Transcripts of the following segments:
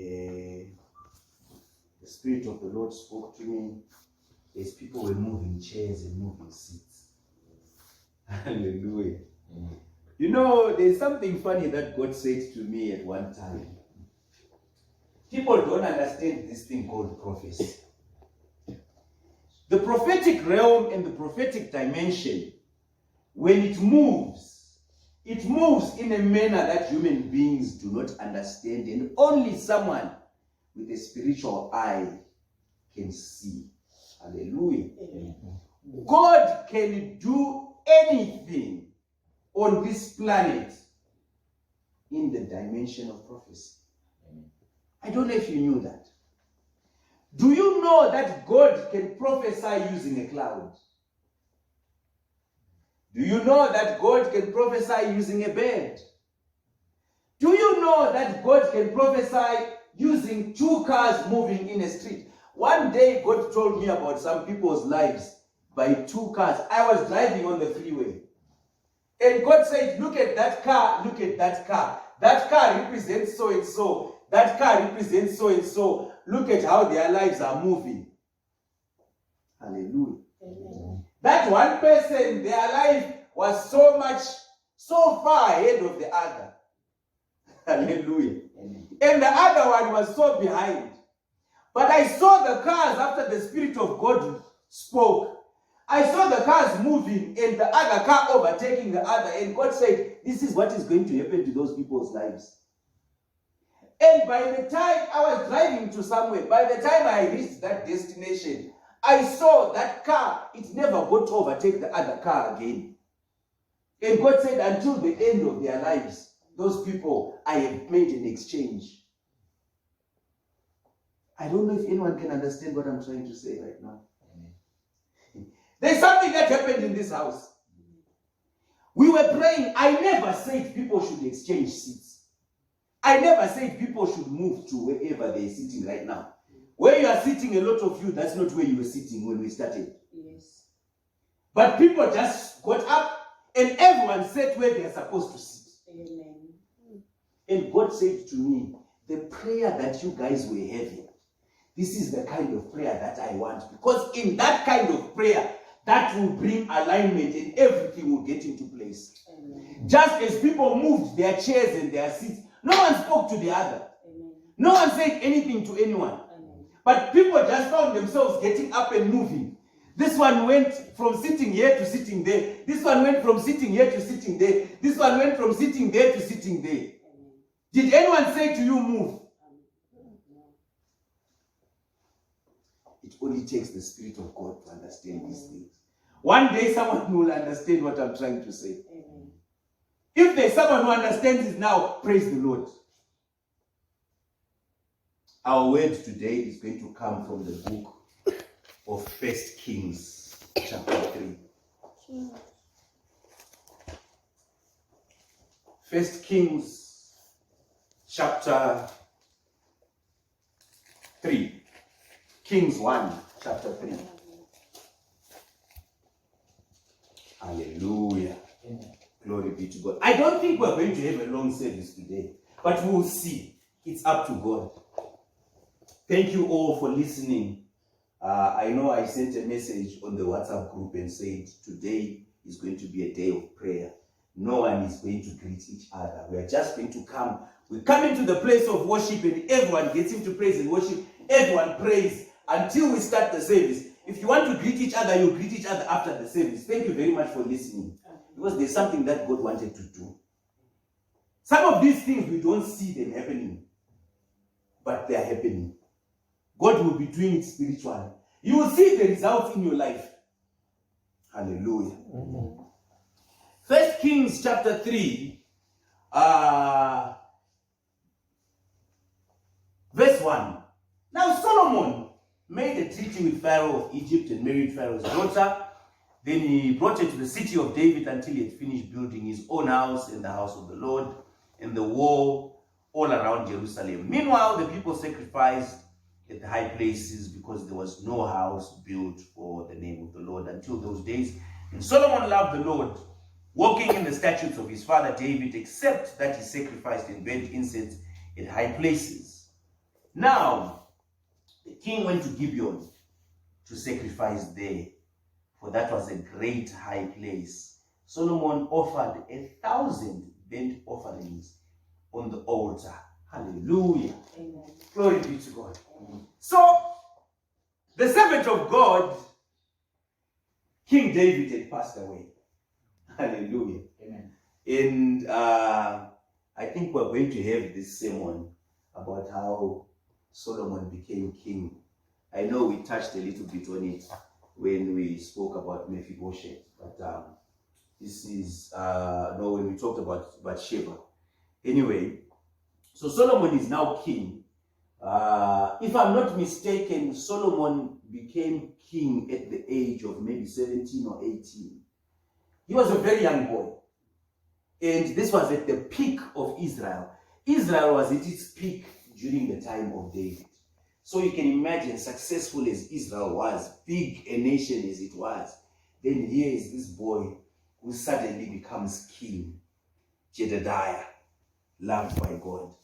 the Spirit of the Lord spoke to me as people were moving chairs and moving seats. Hallelujah. You know, there's something funny that God said to me at one time. People don't understand this thing called prophecy. The prophetic realm and the prophetic dimension, when it moves in a manner that human beings do not understand, and only someone with a spiritual eye can see. Hallelujah. God can do anything on this planet in the dimension of prophecy. I don't know if you knew that. Do you know that God can prophesy using a cloud? Do you know that God can prophesy using a bird? Do you know that God can prophesy using two cars moving in a street? One day, God told me about some people's lives by two cars. I was driving on the freeway. And God said, look at that car, look at that car. That car represents so and so. That car represents so and so. Look at how their lives are moving. Hallelujah. Amen. That one person, their life was so far ahead of the other. Hallelujah. Amen. And the other one was so behind. But I saw the cars after the Spirit of God spoke. I saw the cars moving and the other car overtaking the other. And God said, this is what is going to happen to those people's lives. And by the time I was driving to somewhere, by the time I reached that destination, I saw that car, it never got to overtake the other car again. And God said, until the end of their lives, those people, I have made an exchange. I don't know if anyone can understand what I'm trying to say right now. There's something that happened in this house. We were praying. I never said people should exchange seats. I never said people should move to wherever they're sitting right now. Where you are sitting, a lot of you, that's not where you were sitting when we started. Yes. But people just got up and everyone sat where they're supposed to sit. Amen. And God said to me, the prayer that you guys were having, this is the kind of prayer that I want. Because in that kind of prayer, that will bring alignment and everything will get into place. Amen. Just as people moved their chairs and their seats, no one spoke to the other. Amen. No one said anything to anyone. Amen. But people just found themselves getting up and moving. This one went from sitting here to sitting there. This one went from sitting here to sitting there. This one went from sitting there to sitting there. Amen. Did anyone say to you, move? It only takes the Spirit of God to understand these things. One day someone will understand what I'm trying to say. Amen. If there's someone who understands it now, praise the Lord. Our word today is going to come from the book of 1 Kings chapter 3. 1 Kings chapter 3. Kings 1, chapter 3. Hallelujah. Amen. Glory be to God. I don't think we're going to have a long service today, but we'll see. It's up to God. Thank you all for listening. I know I sent a message on the WhatsApp group and said today is going to be a day of prayer. No one is going to greet each other. We are just going to come. We come into the place of worship and everyone gets into praise and worship. Everyone prays until we start the service. If you want to greet each other, you greet each other after the service. Thank you very much for listening. Because there's something that God wanted to do. Some of these things, we don't see them happening. But they are happening. God will be doing it spiritually. You will see the results in your life. Hallelujah. Mm-hmm. 1 Kings chapter 3, verse 1. Now Solomon made a treaty with Pharaoh of Egypt and married Pharaoh's daughter. Then he brought her to the city of David until he had finished building his own house and the house of the Lord and the wall all around Jerusalem. Meanwhile, the people sacrificed at the high places because there was no house built for the name of the Lord until those days. And Solomon loved the Lord, walking in the statutes of his father David, except that he sacrificed and burnt incense at high places. Now, the king went to Gibeon to sacrifice there, for that was a great high place. Solomon offered 1,000 burnt offerings on the altar. Hallelujah. Amen. Glory be to God. So, the servant of God, King David, had passed away. Hallelujah. Amen. And I think we're going to have this sermon about how Solomon became king. I know we touched a little bit on it when we spoke about Mephibosheth, but this is, no, when we talked about Bathsheba. Anyway, so Solomon is now king. If I'm not mistaken, Solomon became king at the age of maybe 17 or 18. He was a very young boy. And this was at the peak of Israel. Israel was at its peak during the time of David. So you can imagine, successful as Israel was, big a nation as it was, then here is this boy who suddenly becomes king, Jedediah, loved by God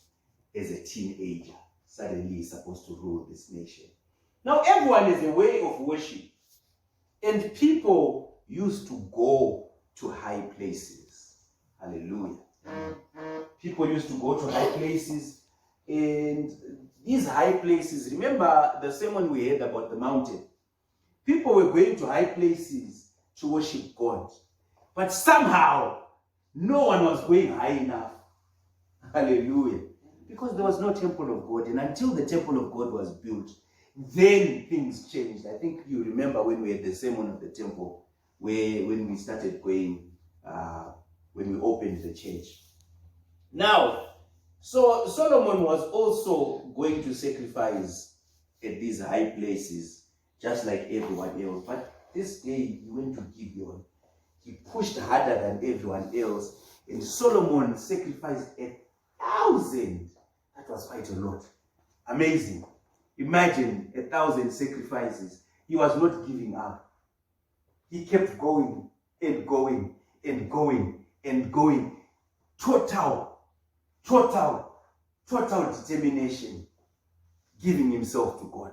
as a teenager. Suddenly he's supposed to rule this nation. Now everyone has a way of worship. And people used to go to high places. Hallelujah. People used to go to high places. And these high places, remember the sermon we had about the mountain. People were going to high places to worship God. But somehow, no one was going high enough. Hallelujah. Because there was no temple of God. And until the temple of God was built, then things changed. I think you remember when we had the sermon of the temple, when we started going, when we opened the church. Now, so Solomon was also going to sacrifice at these high places, just like everyone else. But this day he went to Gibeon. He pushed harder than everyone else. And Solomon sacrificed 1,000. That was quite a lot. Amazing. Imagine 1,000 sacrifices. He was not giving up. He kept going and going and going and going. Total determination, giving himself to God.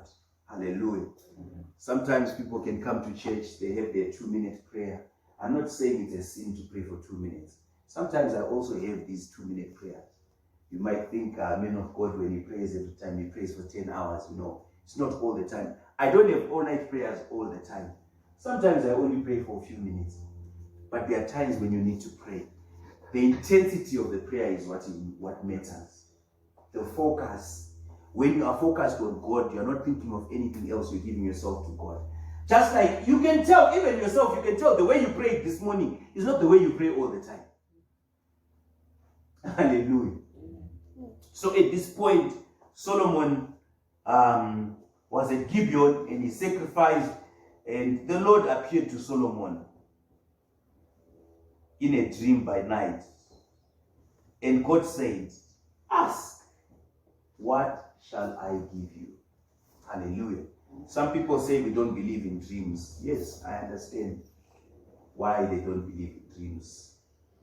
Hallelujah. Mm-hmm. Sometimes people can come to church, they have their 2-minute prayer. I'm not saying it's a sin to pray for 2 minutes. Sometimes I also have these 2-minute prayers. You might think, man of God, when he prays every time, he prays for 10 hours. No, it's not all the time. I don't have all-night prayers all the time. Sometimes I only pray for a few minutes. But there are times when you need to pray. The intensity of the prayer is what matters. The focus. When you are focused on God, you are not thinking of anything else. You're giving yourself to God. Just like you can tell, even yourself, you can tell the way you prayed this morning is not the way you pray all the time. Hallelujah. So at this point, Solomon was at Gibeon and he sacrificed, and the Lord appeared to Solomon in a dream by night. And God said, ask, what shall I give you? Hallelujah. Some people say we don't believe in dreams. Yes, I understand why they don't believe in dreams.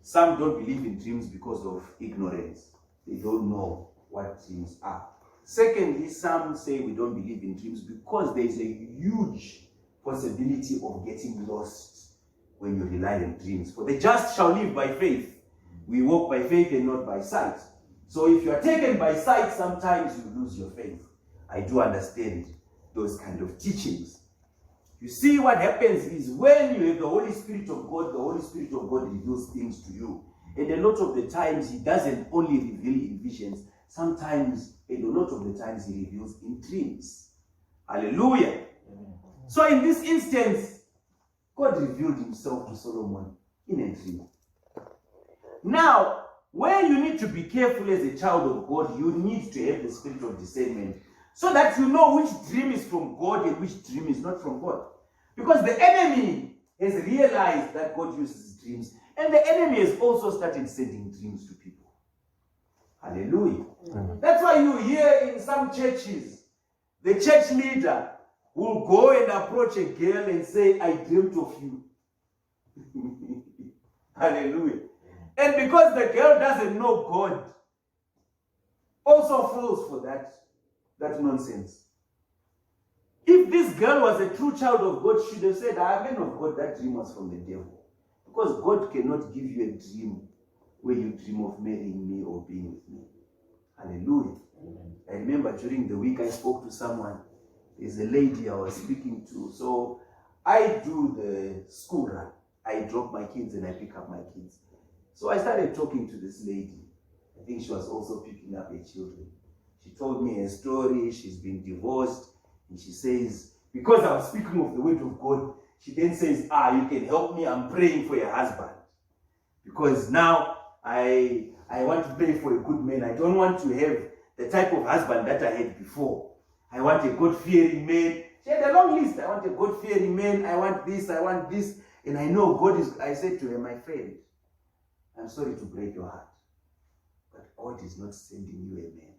Some don't believe in dreams because of ignorance. They don't know what dreams are. Secondly, some say we don't believe in dreams because there is a huge possibility of getting lost when you rely on dreams. For the just shall live by faith. We walk by faith and not by sight. So if you are taken by sight, sometimes you lose your faith. I do understand those kind of teachings. You see, what happens is when you have the Holy Spirit of God, the Holy Spirit of God reveals things to you. And a lot of the times, he doesn't only reveal in visions. Sometimes, and a lot of the times, he reveals in dreams. Hallelujah. Amen. So in this instance, God revealed himself to Solomon in a dream. Now, where you need to be careful as a child of God, you need to have the spirit of discernment so that you know which dream is from God and which dream is not from God. Because the enemy has realized that God uses dreams, and the enemy has also started sending dreams to people. Hallelujah. Mm-hmm. That's why you hear in some churches, the church leader will go and approach a girl and say, I dreamt of you. Hallelujah. And because the girl doesn't know God, also falls for that. that nonsense. If this girl was a true child of God, she should have said, man of God, that dream was from the devil. Because God cannot give you a dream where you dream of marrying me or being with me. Hallelujah. Amen. I remember during the week I spoke to someone. There's a lady I was speaking to. So I do the school run. I drop my kids and I pick up my kids. So I started talking to this lady. I think she was also picking up her children. She told me a story. She's been divorced. And she says, because I was speaking of the word of God, she then says, you can help me. I'm praying for your husband. Because now I want to pray for a good man. I don't want to have the type of husband that I had before. I want a God-fearing man. She had a long list. I want a God-fearing man. I want this. I want this. And I know God is, I said to her, my friend, I'm sorry to break your heart, but God is not sending you a man.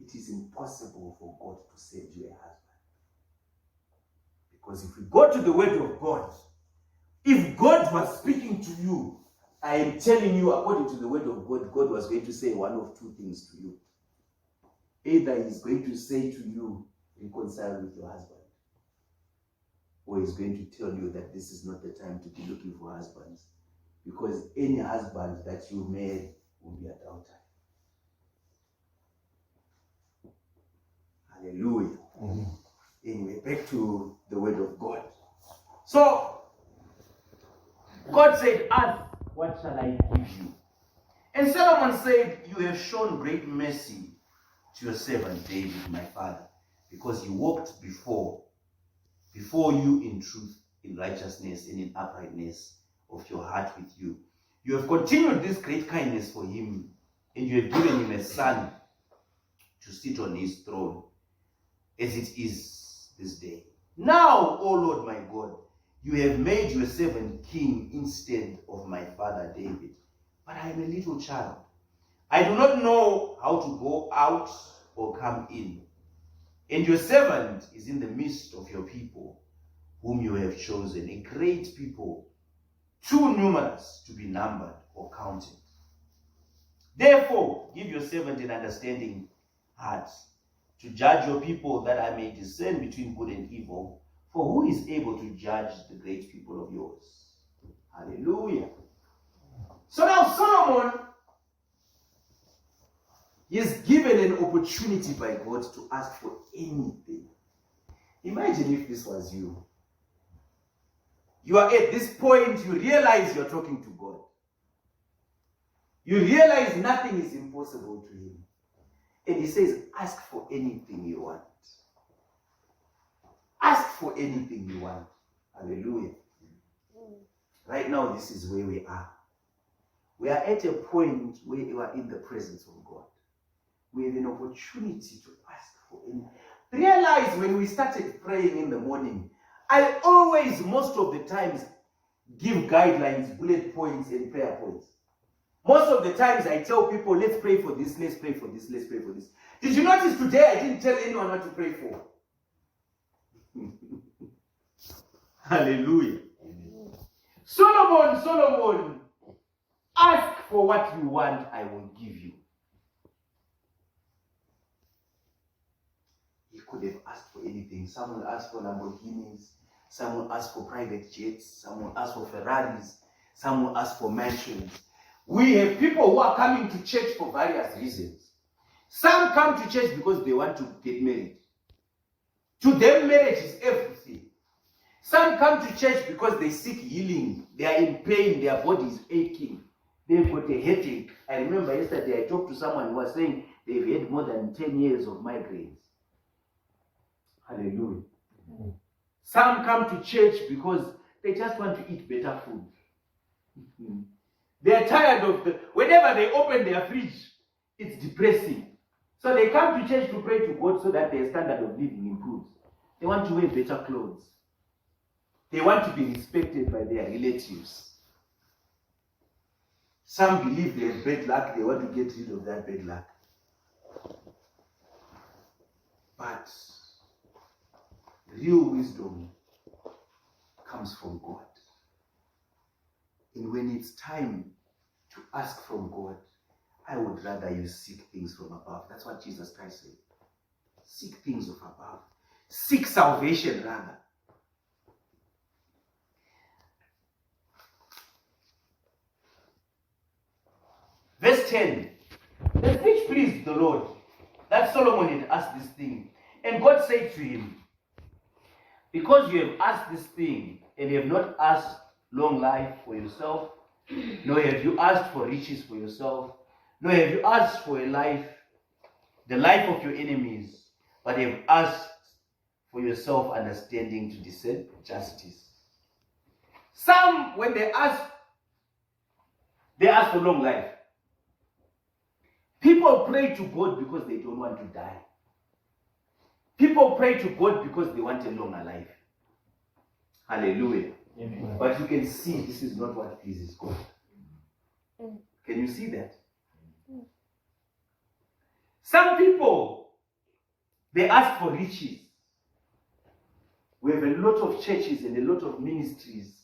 It is impossible for God to send you a husband. Because if we go to the word of God, if God was speaking to you, I am telling you, according to the word of God, God was going to say one of two things to you. Either he's going to say to you, reconcile with your husband, or he's going to tell you that this is not the time to be looking for husbands, because any husband that you marry will be a adulterer. Hallelujah. Mm-hmm. Anyway, back to the word of God. So, God said, ask, what shall I give you? And Solomon said, you have shown great mercy to your servant David, my father, because he walked before you in truth, in righteousness, and in uprightness of your heart with you. You have continued this great kindness for him, and you have given him a son to sit on his throne, as it is this day. Now, O Lord my God, you have made your servant king instead of my father David. But I am a little child. I do not know how to go out or come in. And your servant is in the midst of your people, whom you have chosen, a great people, too numerous to be numbered or counted. Therefore, give your servant an understanding heart, to judge your people, that I may discern between good and evil. For who is able to judge the great people of yours? Hallelujah. So now Solomon is given an opportunity by God to ask for anything. Imagine if this was you. You are at this point, you realize you're talking to God. You realize nothing is impossible to him. And he says, ask for anything you want. Ask for anything you want. Hallelujah. Right now, this is where we are. We are at a point where you are in the presence of God. We have an opportunity to ask for anything. Realize when we started praying in the morning, I always, most of the times, give guidelines, bullet points, and prayer points. Most of the times I tell people, let's pray for this, let's pray for this, let's pray for this. Did you notice today I didn't tell anyone what to pray for? Hallelujah. Amen. Solomon, ask for what you want, I will give you. He could have asked for anything. Someone asked for Lamborghinis, someone asked for private jets, someone asked for Ferraris, someone asked for mansions. We have people who are coming to church for various reasons. Some come to church because they want to get married. To them, marriage is everything. Some come to church because they seek healing. They are in pain, their body is aching. They've got a headache. I remember yesterday I talked to someone who was saying they've had more than 10 years of migraines. Hallelujah. Mm-hmm. Some come to church because they just want to eat better food. Mm-hmm. They're tired of whenever they open their fridge, it's depressing. So they come to church to pray to God so that their standard of living improves. They want to wear better clothes. They want to be respected by their relatives. Some believe they have bad luck, they want to get rid of that bad luck. But real wisdom comes from God. And when it's time to ask from God, I would would rather you seek things from above. That's what Jesus Christ said. Seek things of above. Seek salvation rather. Verse 10. The speech pleased the Lord that Solomon had asked this thing. And God said to him, because you have asked this thing, and you have not asked long life for yourself, nor have you asked for riches for yourself, nor have you asked for a life, the life of your enemies, but you have asked for yourself understanding to discern justice. Some, when they ask for long life. People pray to God because they don't want to die. People pray to God because they want a longer life. Hallelujah. Amen. But you can see this is not what pleases God. Can you see that? Some people, they ask for riches. We have a lot of churches and a lot of ministries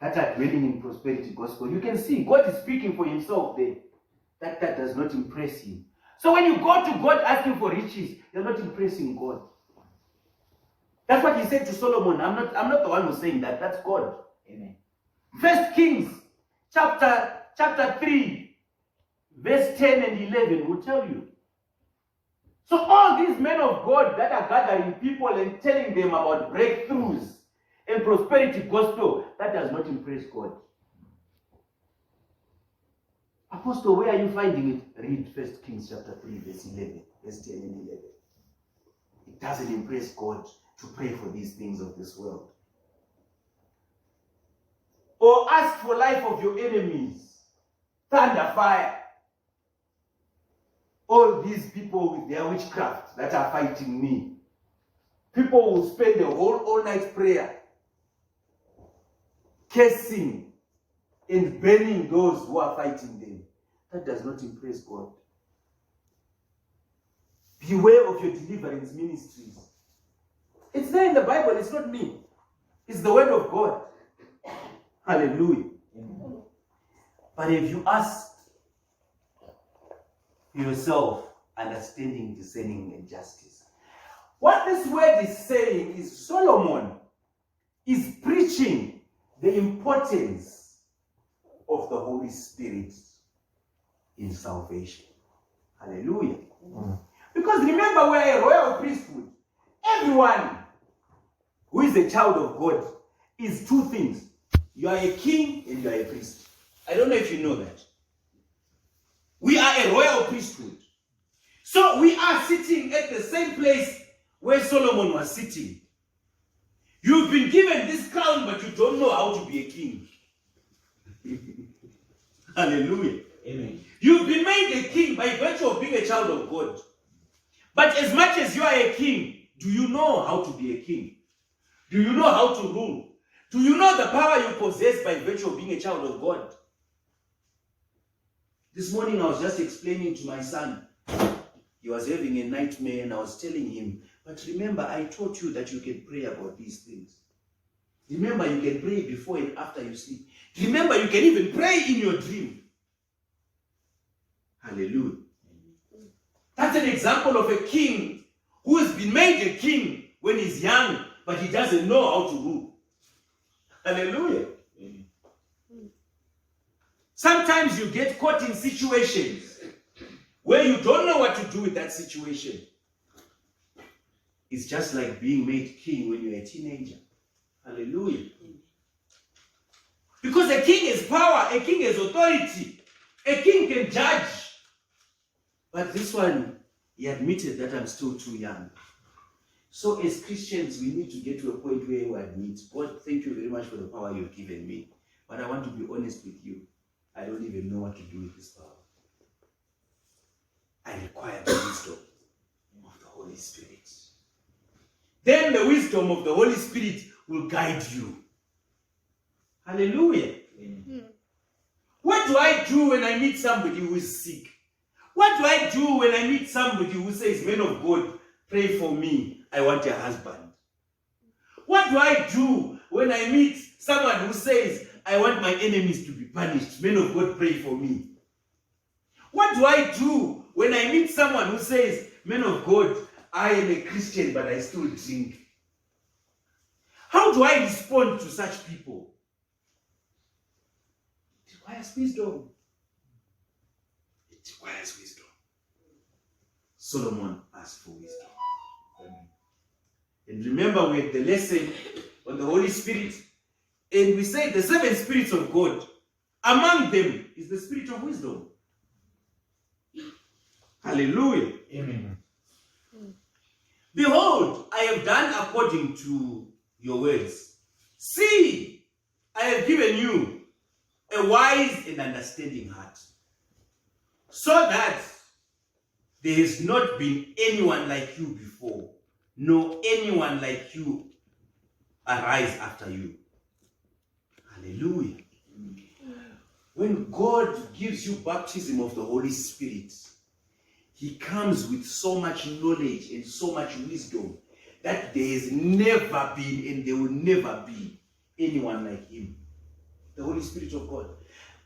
that are dwelling in prosperity gospel. You can see God is speaking for himself there. That does not impress him. So when you go to God asking for riches, you're not impressing God. That's what he said to Solomon. I'm not the one who's saying that. That's God. Amen. 1 Kings chapter 3, verse 10 and 11 will tell you. So all these men of God that are gathering people and telling them about breakthroughs and prosperity gospel, that does not impress God. Apostle, where are you finding it? Read 1 Kings chapter 3, verse 11, verse 10 and 11. It doesn't impress God to pray for these things of this world. Or ask for life of your enemies. Thunder, fire. All these people with their witchcraft that are fighting me. People will spend the whole all-night prayer cursing and burning those who are fighting them. That does not impress God. Beware of your deliverance ministries. It's there in the Bible. It's not me. It's the word of God. Hallelujah. Amen. But if you ask yourself, understanding, discerning, and justice, what this word is saying is Solomon is preaching the importance of the Holy Spirit in salvation. Hallelujah. Mm. Because remember, we're a royal priesthood. Everyone who is a child of God is two things. You are a king and you are a priest. I don't know if you know that. We are a royal priesthood. So we are sitting at the same place where Solomon was sitting. You've been given this crown, but you don't know how to be a king. Hallelujah. Amen. You've been made a king by virtue of being a child of God. But as much as you are a king, do you know how to be a king? Do you know how to rule? Do you know the power you possess by virtue of being a child of God? This morning I was just explaining to my son. He was having a nightmare and I was telling him, but remember, I taught you that you can pray about these things. Remember, you can pray before and after you sleep. Remember, you can even pray in your dream. Hallelujah. That's an example of a king who has been made a king when he's young, but he doesn't know how to rule. Hallelujah. Sometimes you get caught in situations where you don't know what to do with that situation. It's just like being made king when you're a teenager. Hallelujah. Because a king has power, a king has authority, a king can judge. But this one, he admitted that I'm still too young. So as Christians, we need to get to a point where we admit, God, thank you very much for the power you've given me. But I want to be honest with you. I don't even know what to do with this power. I require the wisdom of the Holy Spirit. Then the wisdom of the Holy Spirit will guide you. Hallelujah. Amen. What do I do when I meet somebody who is sick? What do I do when I meet somebody who says, man of God, pray for me, I want a husband? What do I do when I meet someone who says, I want my enemies to be punished, man of God, pray for me? What do I do when I meet someone who says, "Man of God, I am a Christian, but I still drink"? How do I respond to such people? It requires wisdom. It requires wisdom. Solomon asked for wisdom. And remember, we had the lesson on the Holy Spirit, and we said the 7 spirits of God. Among them is the spirit of wisdom. Hallelujah. Amen. Behold, I have done according to your words. See, I have given you a wise and understanding heart, so that there has not been anyone like you before, nor anyone like you arise after you. Hallelujah. When God gives you baptism of the Holy Spirit, He comes with so much knowledge and so much wisdom that there has never been and there will never be anyone like Him. The Holy Spirit of God.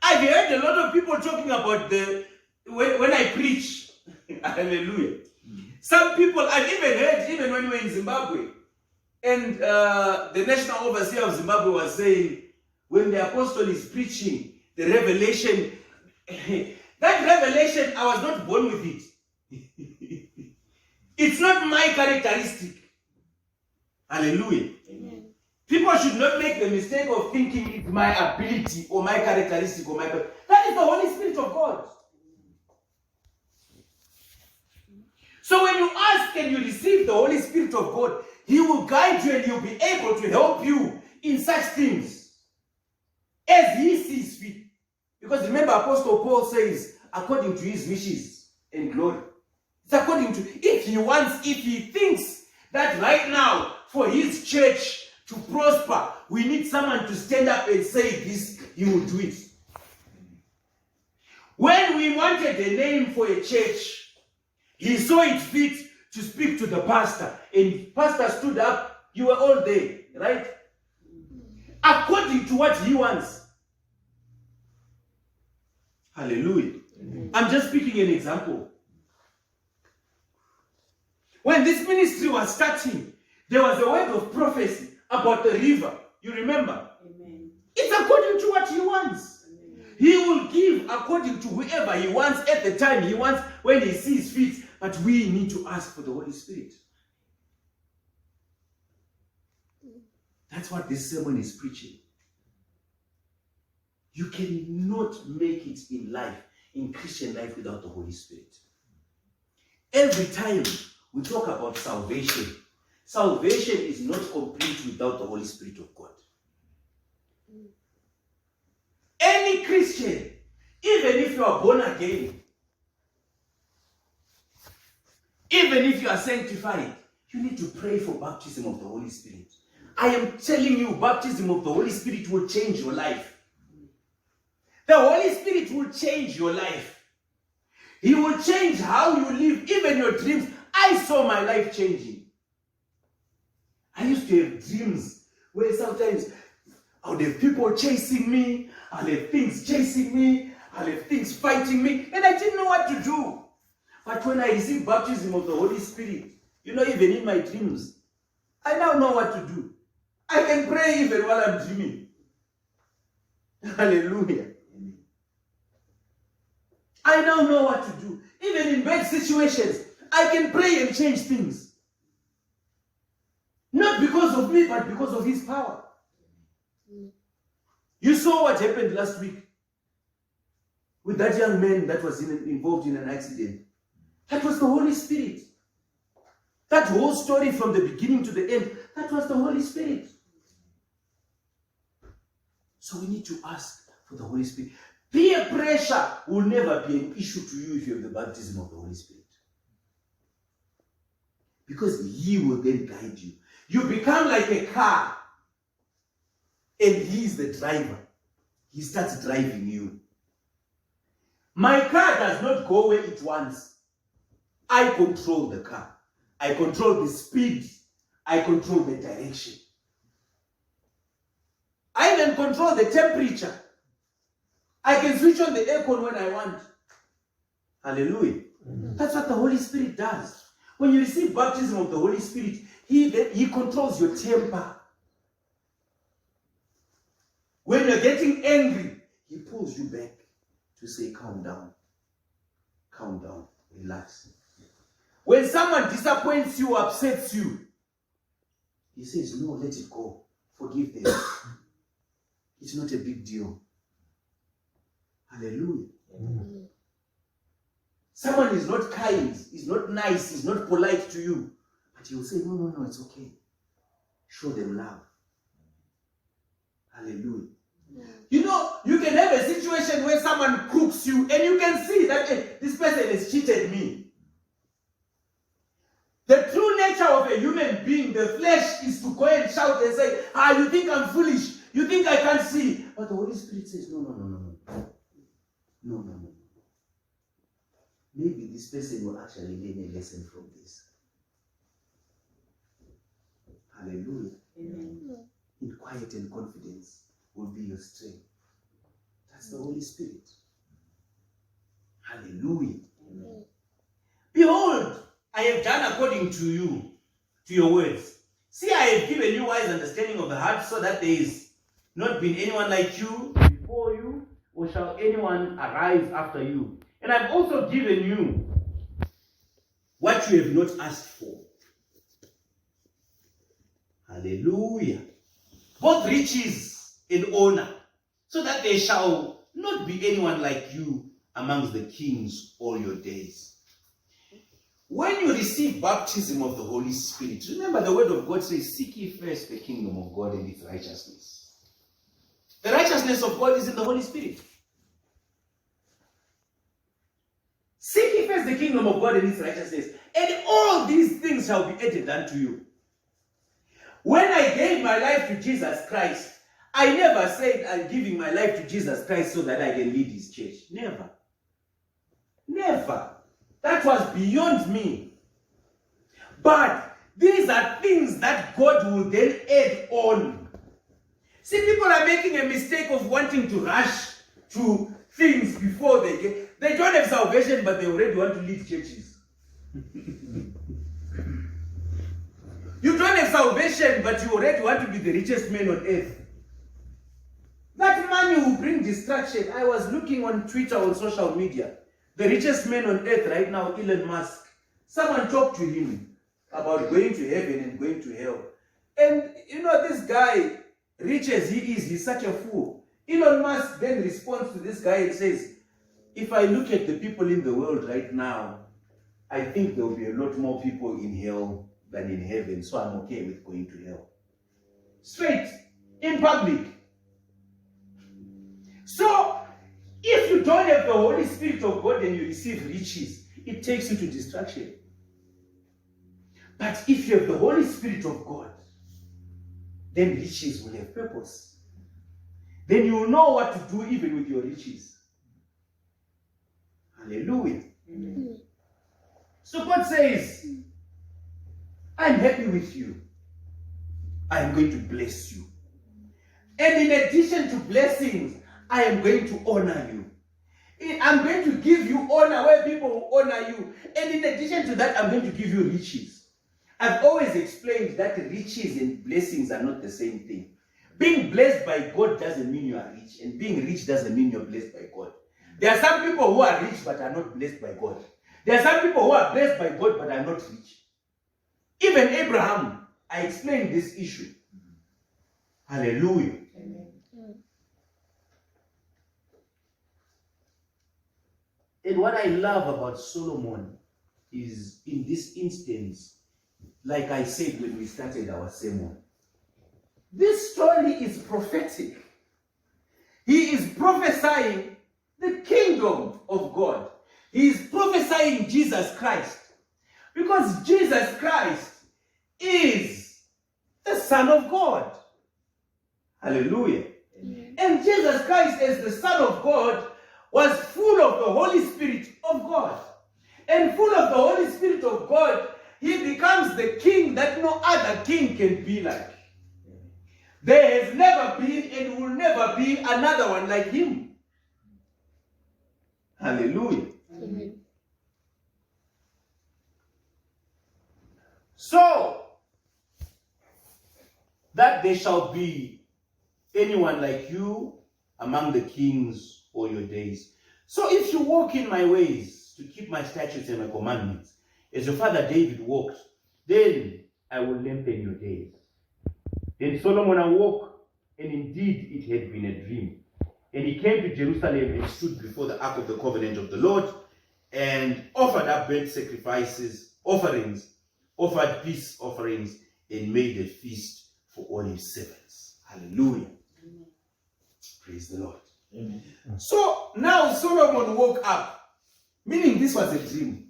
I've heard a lot of people talking about when I preach. Hallelujah. Some people, I've even heard, even when we were in Zimbabwe, and the national overseer of Zimbabwe was saying, when the apostle is preaching, the revelation, that revelation, I was not born with it. It's not my characteristic. Hallelujah. Amen. People should not make the mistake of thinking it's my ability or my characteristic or my... That is the Holy Spirit of God. So when you ask and you receive the Holy Spirit of God, He will guide you and He'll be able to help you in such things as He sees fit. Because remember, Apostle Paul says, according to His wishes and glory. It's according to, if He thinks that right now, for His church to prosper, we need someone to stand up and say this, He will do it. When we wanted a name for a church, He saw it fit to speak to the pastor, and pastor stood up. You were all there, right? According to what he wants. Hallelujah. Amen. I'm just speaking an example. When this ministry was starting, there was a word of prophecy about the river. You remember? Amen. It's according to what He wants. Amen. He will give according to whoever He wants at the time He wants, when He sees fit. But we need to ask for the Holy Spirit. That's what this sermon is preaching. You cannot make it in life, in Christian life, without the Holy Spirit. Every time we talk about salvation, salvation is not complete without the Holy Spirit of God. Any Christian, even if you are born again, even if you are sanctified, you need to pray for baptism of the Holy Spirit. I am telling you, baptism of the Holy Spirit will change your life. The Holy Spirit will change your life. He will change how you live, even your dreams. I saw my life changing. I used to have dreams where sometimes I would have people chasing me, I'll have things chasing me, I'll have things fighting me, and I didn't know what to do. But when I received baptism of the Holy Spirit, even in my dreams, I now know what to do. I can pray even while I'm dreaming. Hallelujah. I now know what to do. Even in bad situations, I can pray and change things. Not because of me, but because of His power. You saw what happened last week with that young man that was involved in an accident. That was the Holy Spirit. That whole story from the beginning to the end, that was the Holy Spirit. So we need to ask for the Holy Spirit. Peer pressure will never be an issue to you if you have the baptism of the Holy Spirit. Because He will then guide you. You become like a car, and He is the driver. He starts driving you. My car does not go where it wants. I control the car. I control the speed. I control the direction. I even control the temperature. I can switch on the aircon when I want. Hallelujah. That's what the Holy Spirit does. When you receive baptism of the Holy Spirit, He controls your temper. When you're getting angry, He pulls you back to say, calm down, relax. When someone disappoints you, upsets you, He says, no, let it go. Forgive them. It's not a big deal. Hallelujah. Someone is not kind, is not nice, is not polite to you, but you will say, no, it's okay. Show them love. Hallelujah. You know, you can have a situation where someone crooks you and you can see that, hey, this person has cheated me. The true nature of a human being, the flesh, is to go and shout and say, you think I'm foolish, you think I can't see. But the Holy Spirit says, no. Maybe this person will actually learn a lesson from this. Hallelujah. Amen. In quiet and confidence will be your strength. That's the Holy Spirit. Hallelujah. Amen. Behold, I have done according to you, to your words. See, I have given you wise understanding of the heart, so that there is not been anyone like you before you, or shall anyone arise after you. And I've also given you what you have not asked for. Hallelujah. Both riches and honor, so that there shall not be anyone like you amongst the kings all your days. When you receive baptism of the Holy Spirit, remember the word of God says, seek ye first the kingdom of God and its righteousness. The righteousness of God is in the Holy Spirit. Seek ye first the kingdom of God and its righteousness, and all these things shall be added unto you. When I gave my life to Jesus Christ, I never said I'm giving my life to Jesus Christ so that I can lead his church. Never. That was beyond me. But these are things that God will then add on. See, people are making a mistake of wanting to rush to things before they get. They don't have salvation, but they already want to lead churches. You don't have salvation, but you already want to be the richest man on earth. That money will bring distraction. I was looking on Twitter, on social media. The richest man on earth right now, Elon Musk. Someone talked to him about going to heaven and going to hell. And you know, this guy, rich as he is, he's such a fool. Elon Musk then responds to this guy and says, if I look at the people in the world right now, I think there will be a lot more people in hell than in heaven, so I'm okay with going to hell. Straight, in public. So, if you don't have the Holy Spirit of God and you receive riches, it takes you to destruction. But if you have the Holy Spirit of God, then riches will have purpose. Then you will know what to do even with your riches. Hallelujah. Amen. So God says, I'm happy with you. I am going to bless you. And in addition to blessings, I am going to honor you. I'm going to give you honor where people will honor you. And in addition to that, I'm going to give you riches. I've always explained that riches and blessings are not the same thing. Being blessed by God doesn't mean you are rich. And being rich doesn't mean you're blessed by God. There are some people who are rich but are not blessed by God. There are some people who are blessed by God but are not rich. Even Abraham, I explained this issue. Hallelujah. Amen. And what I love about Solomon is, in this instance, like I said when we started our sermon, this story is prophetic. He is prophesying the kingdom of God. He is prophesying Jesus Christ. Because Jesus Christ is the Son of God. Hallelujah. Amen. And Jesus Christ, as the Son of God, was full of the Holy Spirit of God. And full of the Holy Spirit of God, he becomes the king that no other king can be like. There has never been and will never be another one like him. Hallelujah. Amen. that there shall be anyone like you among the kings all your days. So if you walk in my ways to keep my statutes and my commandments, as your father David walked, then I will lengthen your days. Then Solomon awoke, and indeed it had been a dream. And he came to Jerusalem and stood before the ark of the covenant of the Lord, and offered up burnt sacrifices, offerings, offered peace offerings, and made a feast for all his servants. Hallelujah. Amen. Praise the Lord. Amen. So now Solomon woke up, meaning this was a dream.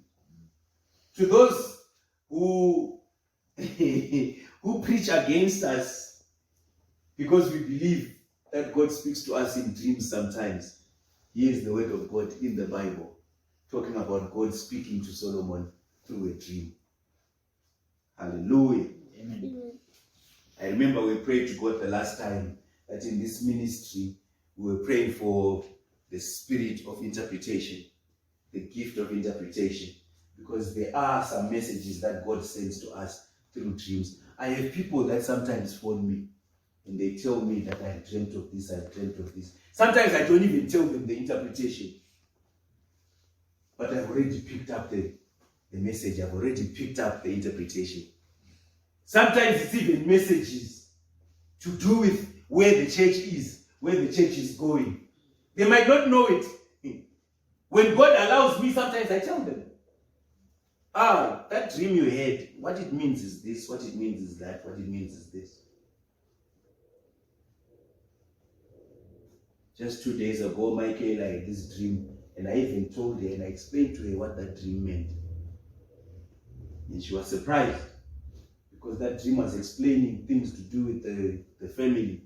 To those who who preach against us because we believe that God speaks to us in dreams sometimes. Here's the word of God in the Bible, talking about God speaking to Solomon through a dream. Hallelujah. Amen. I remember we prayed to God the last time that in this ministry we were praying for the spirit of interpretation, the gift of interpretation, because there are some messages that God sends to us through dreams. I have people that sometimes phone me and they tell me that I dreamt of this, I dreamt of this. Sometimes I don't even tell them the interpretation, but I've already picked up the message, I've already picked up the interpretation. Sometimes it's even messages to do with where the church is, where the church is going. They might not know it. When God allows me, sometimes I tell them, that dream you had, what it means is this, what it means is that, what it means is this. Just 2 days ago, Michael had this dream, and I even told her and I explained to her what that dream meant. And she was surprised, because that dream was explaining things to do with the family.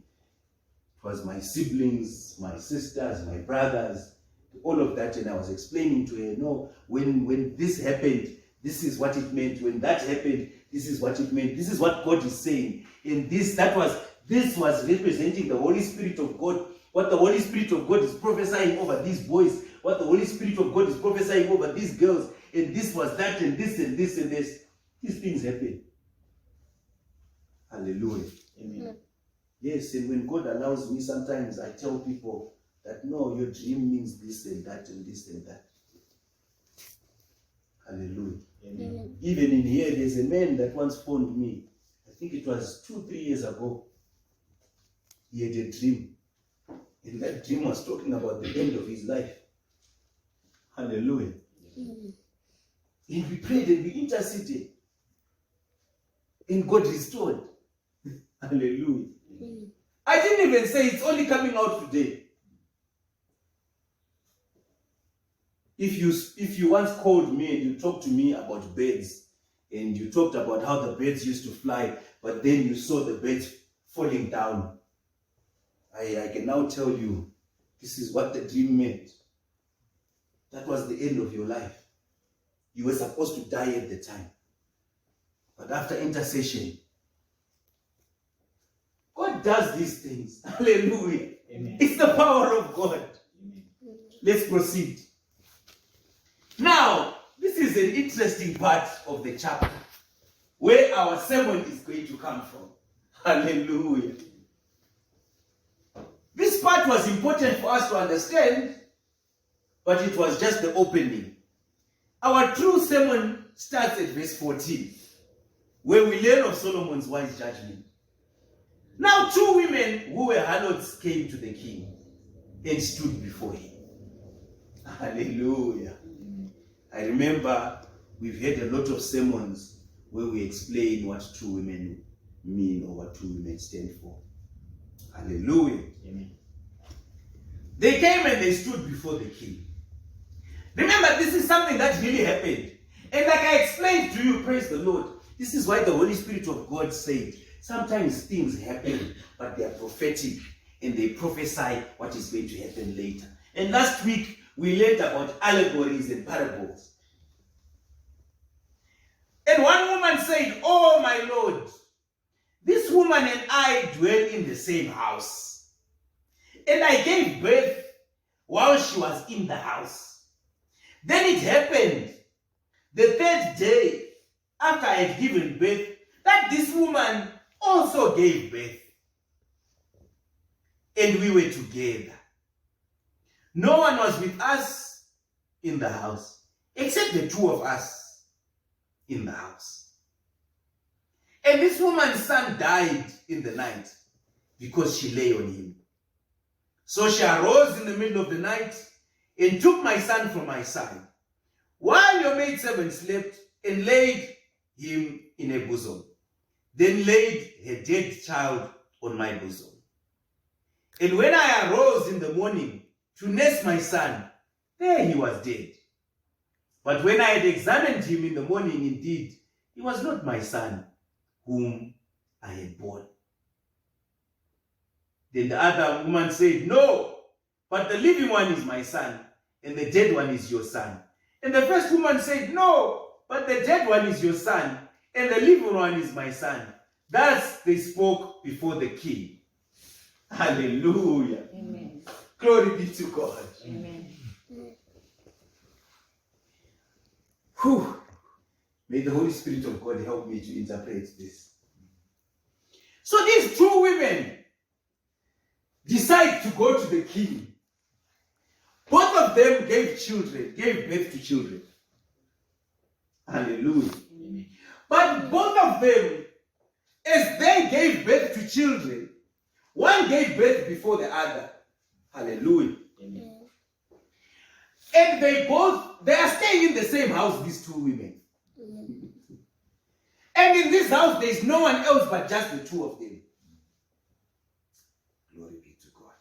It was my siblings, my sisters, my brothers, all of that, and I was explaining to her, no, when this happened, this is what it meant. When that happened, this is what it meant. This is what God is saying. And this was representing the Holy Spirit of God. What the Holy Spirit of God is prophesying over these boys. What the Holy Spirit of God is prophesying over these girls. And this was that, and this, and this, and this. These things happen. Hallelujah. Amen. Yes, and when God allows me, sometimes I tell people that, no, your dream means this and that, and this and that. Hallelujah. Amen. Even in here, there's a man that once phoned me. I think it was 2-3 years ago. He had a dream. And that dream was talking about the end of his life. Hallelujah. Amen. And we prayed and we interceded. And God restored. Hallelujah. Amen. I didn't even say it's only coming out today. If you once called me and you talked to me about birds, and you talked about how the birds used to fly, but then you saw the birds falling down, I can now tell you, this is what the dream meant. That was the end of your life. You were supposed to die at the time. But after intercession, God does these things. Hallelujah. Amen. It's the power of God. Amen. Let's proceed. Now, this is an interesting part of the chapter where our sermon is going to come from. Hallelujah. This part was important for us to understand, but it was just the opening. Our true sermon starts at verse 14, where we learn of Solomon's wise judgment. Now 2 women who were harlots came to the king and stood before him. Hallelujah. I remember we've had a lot of sermons where we explain what 2 women mean or what 2 women stand for. Hallelujah. Amen. They came and they stood before the king. Remember, this is something that really happened. And like I explained to you, praise the Lord, this is why the Holy Spirit of God said, sometimes things happen, but they are prophetic and they prophesy what is going to happen later. And last week, we learned about allegories and parables. And one woman said, "Oh, my Lord, this woman and I dwell in the same house. And I gave birth while she was in the house. Then it happened the 3rd day after I had given birth that this woman also gave birth. and we were together. No one was with us in the house, except the two of us in the house. And this woman's son died in the night because she lay on him. So she arose in the middle of the night and took my son from my side, while your maidservant slept, and laid him in her bosom. Then laid her dead child on my bosom. And when I arose in the morning to nurse my son, there he was dead. But when I had examined him in the morning, indeed, he was not my son, whom I had born. Then the other woman said, no, but the living one is my son, and the dead one is your son. And the first woman said, no, but the dead one is your son, and the living one is my son. Thus they spoke before the king. Hallelujah. Amen. Glory be to God. Amen. Whew. May the Holy Spirit of God help me to interpret this. So these two women decide to go to the king. Both of them gave birth to children. Hallelujah. Amen. But both of them, as they gave birth to children, one gave birth before the other. Hallelujah. Amen. And they are staying in the same house, these two women. And in this house, there is no one else but just the two of them. Glory be to God.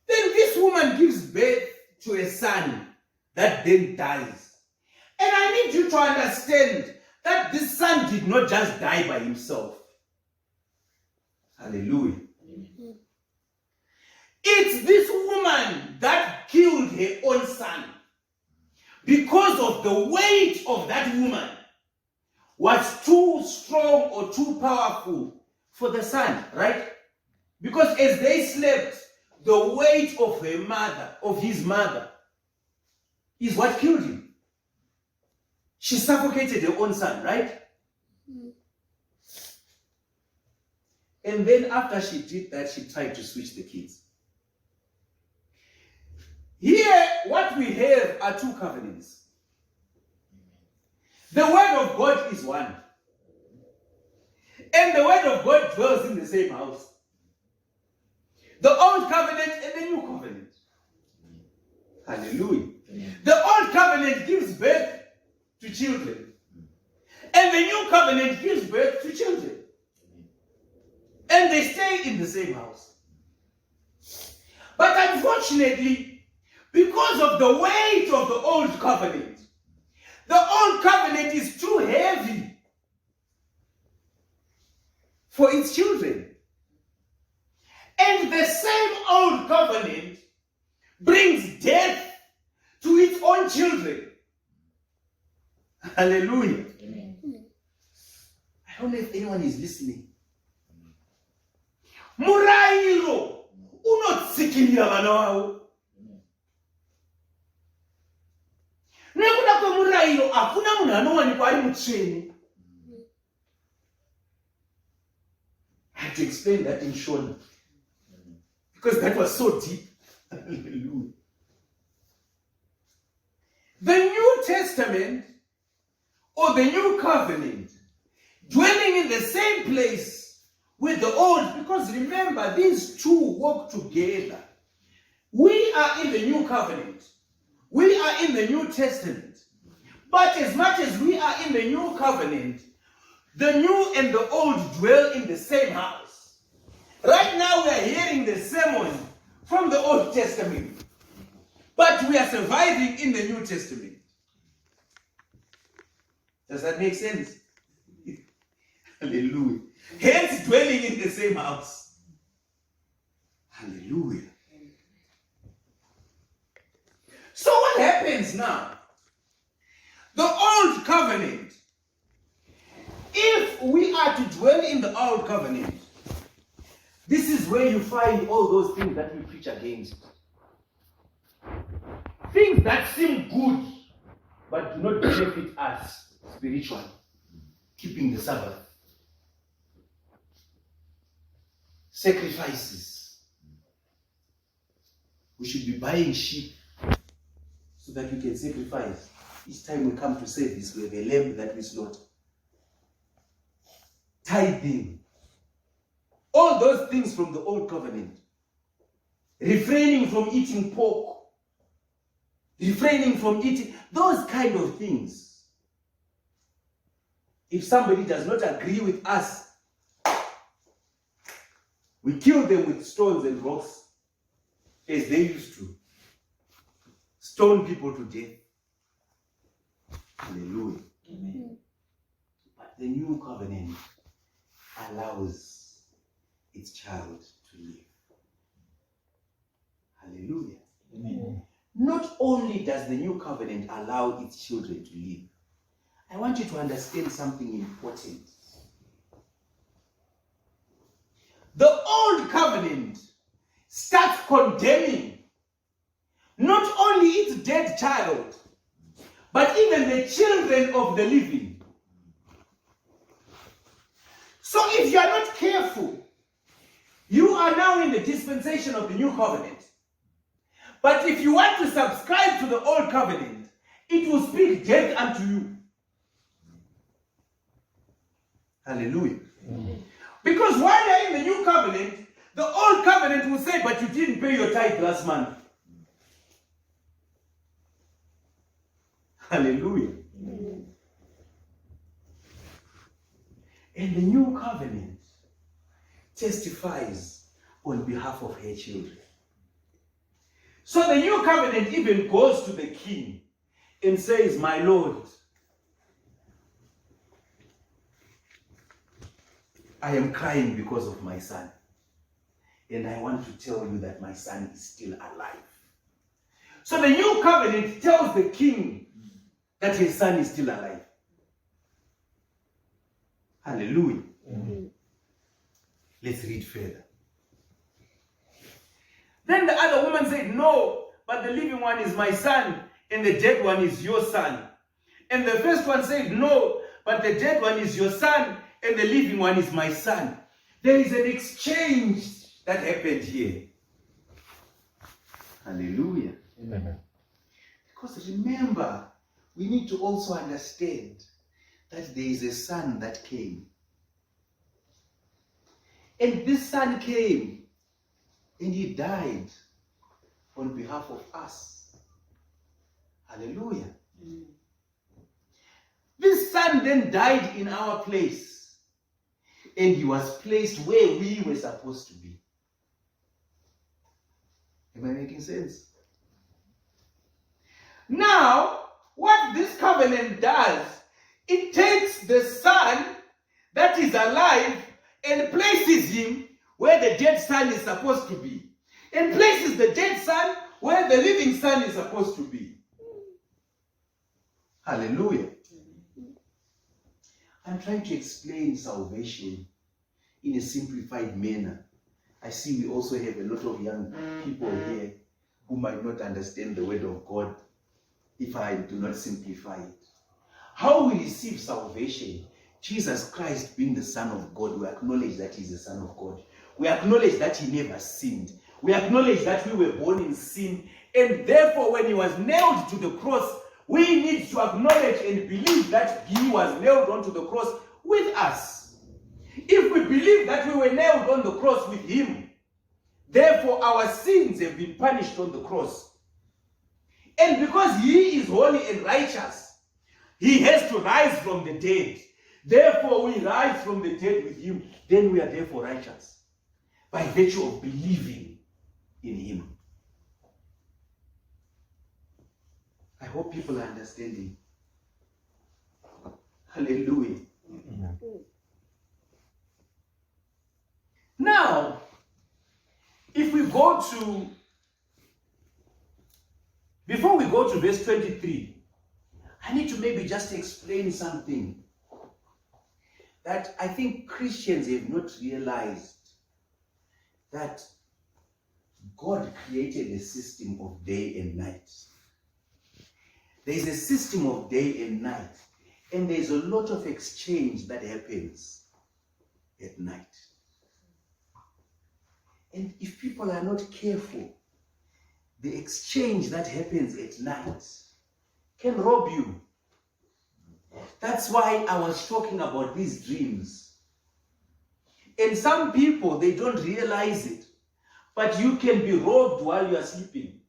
Then this woman gives birth to a son that then dies. And I need you to understand that this son did not just die by himself. Hallelujah. Amen. It's this woman that killed her own son. Because of the weight of that woman was too strong or too powerful for the son, right? Because as they slept, the weight of her mother, of his mother, is what killed him. She suffocated her own son, right? And then after she did that, she tried to switch the kids. Here, what we have are two covenants. The word of God is one. And the word of God dwells in the same house. The old covenant and the new covenant. Hallelujah. The old covenant gives birth to children. And the new covenant gives birth to children. And they stay in the same house. But unfortunately, because of the weight of the old covenant is too heavy for its children. And the same old covenant brings death to its own children. Hallelujah. Amen. I don't know if anyone is listening. Murairo unotsikilira vana vavo. Nekuda kwemurairo hakuna munhu anowanikwa ari mutsvene. I had to explain that in short because that was so deep. Hallelujah. The New Testament or the New Covenant dwelling in the same place with the old, because remember, these two work together. We are in the New Covenant. We are in the New Testament. But as much as we are in the New Covenant, the new and the old dwell in the same house. Right now we are hearing the sermon from the Old Testament. But we are surviving in the New Testament. Does that make sense? Hallelujah. Hence dwelling in the same house. Hallelujah. So what happens now? The old covenant. If we are to dwell in the old covenant, this is where you find all those things that we preach against. Things that seem good, but do not benefit us spiritually. Keeping the Sabbath. sacrifices. We should be buying sheep so that we can sacrifice. Each time we come to service, we have a lamb that we slaughter. Tithing. All those things from the old covenant. Refraining from eating pork. Refraining from eating. Those kind of things. If somebody does not agree with us, we kill them with stones and rocks, as they used to. Stone people to death. Hallelujah. Amen. But the new covenant allows its child to live. Hallelujah. Amen. Not only does the new covenant allow its children to live, I want you to understand something important. The old covenant starts condemning not only its dead child, but even the children of the living. So if you are not careful, you are now in the dispensation of the new covenant. But if you want to subscribe to the old covenant, it will speak death unto you. Hallelujah. Because while you're in the new covenant, the old covenant will say, but you didn't pay your tithe last month. Hallelujah. And the new covenant testifies on behalf of her children. So the new covenant even goes to the king and says, my Lord, I am crying because of my son. And I want to tell you that my son is still alive. So the new covenant tells the king that his son is still alive. Hallelujah. Mm-hmm. Let's read further. Then the other woman said, no, but the living one is my son, and the dead one is your son. And the first one said, no, but the dead one is your son, and the living one is my son. There is an exchange that happened here. Hallelujah. Amen. Because remember, we need to also understand that there is a son that came. And this son came and he died on behalf of us. Hallelujah. Mm. This son then died in our place. And he was placed where we were supposed to be. Am I making sense? Now, what this covenant does, it takes the son that is alive and places him where the dead son is supposed to be. And places the dead son where the living son is supposed to be. Hallelujah. I'm trying to explain salvation in a simplified manner. I see we also have a lot of young people here who might not understand the word of God if I do not simplify it. How we receive salvation, Jesus Christ being the Son of God, we acknowledge that He's the Son of God. We acknowledge that He never sinned. We acknowledge that we were born in sin, and therefore when He was nailed to the cross, we need to acknowledge and believe that He was nailed onto the cross with us. If we believe that we were nailed on the cross with Him, therefore our sins have been punished on the cross. And because He is holy and righteous, He has to rise from the dead. Therefore we rise from the dead with Him. Then we are therefore righteous by virtue of believing in Him. I hope people are understanding. Hallelujah. Mm-hmm. Now, if we go to, before we go to verse 23, I need to maybe just explain something that I think Christians have not realized, that God created a system of day and night. There is a system of day and night, and there is a lot of exchange that happens at night. And if people are not careful, the exchange that happens at night can rob you. That's why I was talking about these dreams. And some people, they don't realize it, but you can be robbed while you are sleeping.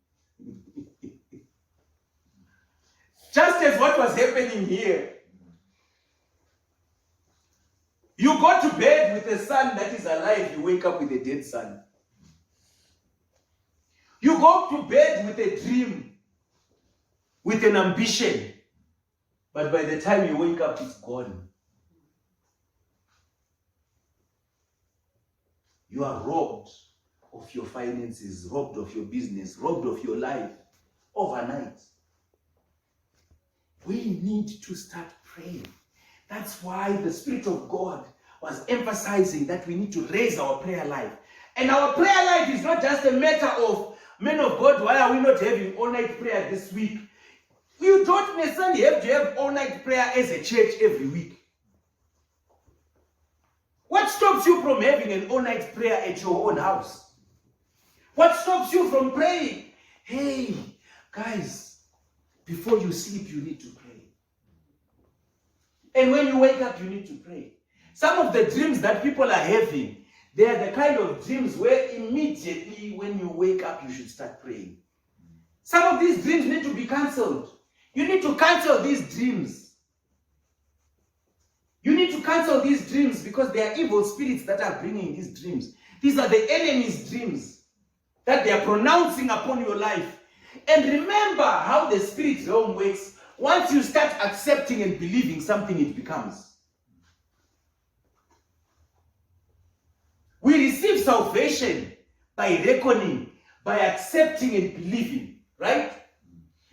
Just as what was happening here. You go to bed with a son that is alive, you wake up with a dead son. You go to bed with a dream, with an ambition, but by the time you wake up, it's gone. You are robbed of your finances, robbed of your business, robbed of your life overnight. We need to start praying. That's why the Spirit of God was emphasizing that we need to raise our prayer life. And our prayer life is not just a matter of, men of God, why are we not having all-night prayer this week? You don't necessarily have to have all-night prayer as a church every week. What stops you from having an all-night prayer at your own house? What stops you from praying? Hey, guys, before you sleep, you need to pray. And when you wake up, you need to pray. Some of the dreams that people are having, they are the kind of dreams where immediately when you wake up, you should start praying. Some of these dreams need to be cancelled. You need to cancel these dreams. You need to cancel these dreams because they are evil spirits that are bringing these dreams. These are the enemy's dreams that they are pronouncing upon your life. And remember how the spirit realm works. Once you start accepting and believing something, it becomes. We receive salvation by reckoning, by accepting and believing, right?